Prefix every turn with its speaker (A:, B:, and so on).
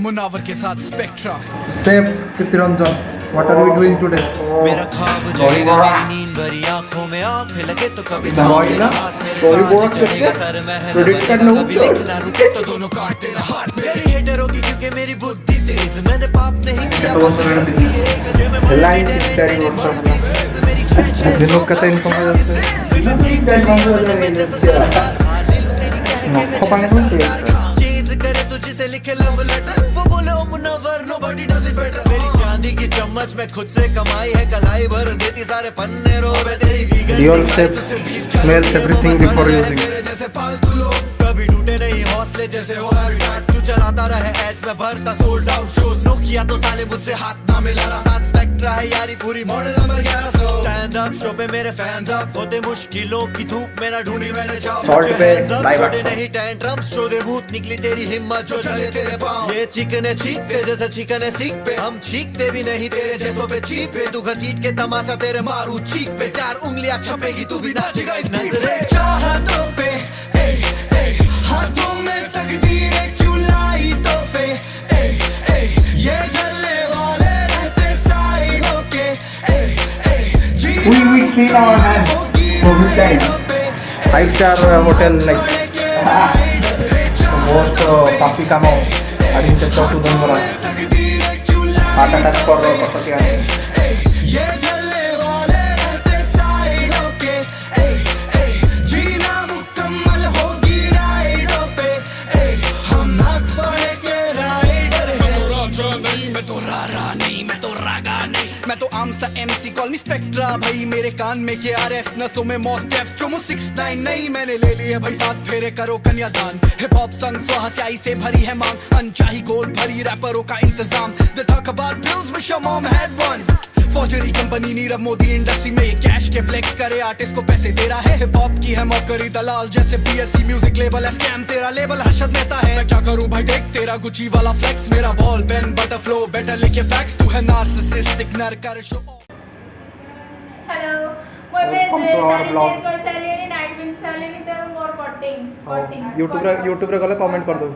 A: मुनावर के साथ spectra
B: Chef Kirti Ranjan, what are we doing today?
C: मेरा ख्वाब जगेगा मेरी नींद भरी आंखों में आंख लगे तो कभी
B: दवाई ना कोई बोर्ड करके क्रेडिट कार्ड लो
C: कभी देखना रुके तो दोनों काट तेरा हाथ मेरी हेटर होगी क्योंकि मेरी बुद्धि तेज मैंने पाप नहीं किया
B: लाइन स्टाइल और सब दिनों का टाइम कम हो जाता है नखो पाने को
C: चीज करे तुझसे लिखे लव लेटर वो बोले oh Munawar nobody does it better मेरी चांदी की चम्मच में खुद से कमाई है कलाई भर देती सारे पन्ने रोवे तेरी
B: Real chef smells everything before using.
C: जैसे पालतू लोग कभी टूटे नहीं हौसले जैसे हो तू चलाता रहे एज में भरता सोल्ड आउट शोज नो किया तो साले मुझसे हाथ ना मिलाना साथ स्पेक्ट्रा है यारी पूरी model number 1100 stand up show पे मेरे फैंस अप होते मुश्किलों की धूप मेरा ढूंढी मैंने जाओ छोटे नहीं टेंट्रम्स छोड़े भूत निकली तेरी हिम्मत जो चले तेरे पाँव ये चिकने चीखते जैसे चिकने सीख पे हम चीखते भी नहीं तेरे जैसों पे चीप पे तू घसीट के तमाचा तेरे मारू चीख पे 4 उंगलियां छपेगी तू भी नाचेगा इस नजरे चाहतों पे हाथों में तकदीरें क्यों लाई तोहफे ये जलने वाले रहते साइडों के
B: We will clean our hands every time. 5-star hotel like most papi kamo arin se chautu donora heart attack korro kototi ase
C: ये जलने वाले रहते साइडों के जीना मुकम्मल होगी राइडों पे हम नाक पड़े के राइडर हैं
A: मैं तो राजा नहीं मैं तो रारा नहीं मैं तो रागा नहीं मैं तो आम सा MC कॉल मी स्पेक्ट्रा भाई मेरे कान में KRS नसों में MasterChef चुमो 6-9 नहीं मैंने ले लिए भाई 7 फेरे करो कन्यादान हिप हॉप संग स्वाहस्याई से भरी है मांग अनचाही गोद भरी रैपरों का इंतजाम they talk about bills wish your mom had one फौजरी कंपनी नीरव मोदी इंडस्ट्री में ये कैश के फ्लेक्स करे आर्टिस्ट को पैसे दे रहा है हिप हॉप की है मौकरी दलाल जैसे BSC म्यूजिक लेबल है स्कैम तेरा लेबल हर्षद मेहता है मैं क्या करूं भाई देख तेरा गुची वाला फ्लेक्स मेरा ball pen butter flow better लिखे फैक्स तू है नार्सिसिस्टिक नर कर show
D: Hello.
B: Welcome to our blog.
D: YouTube रे कमेंट कर दो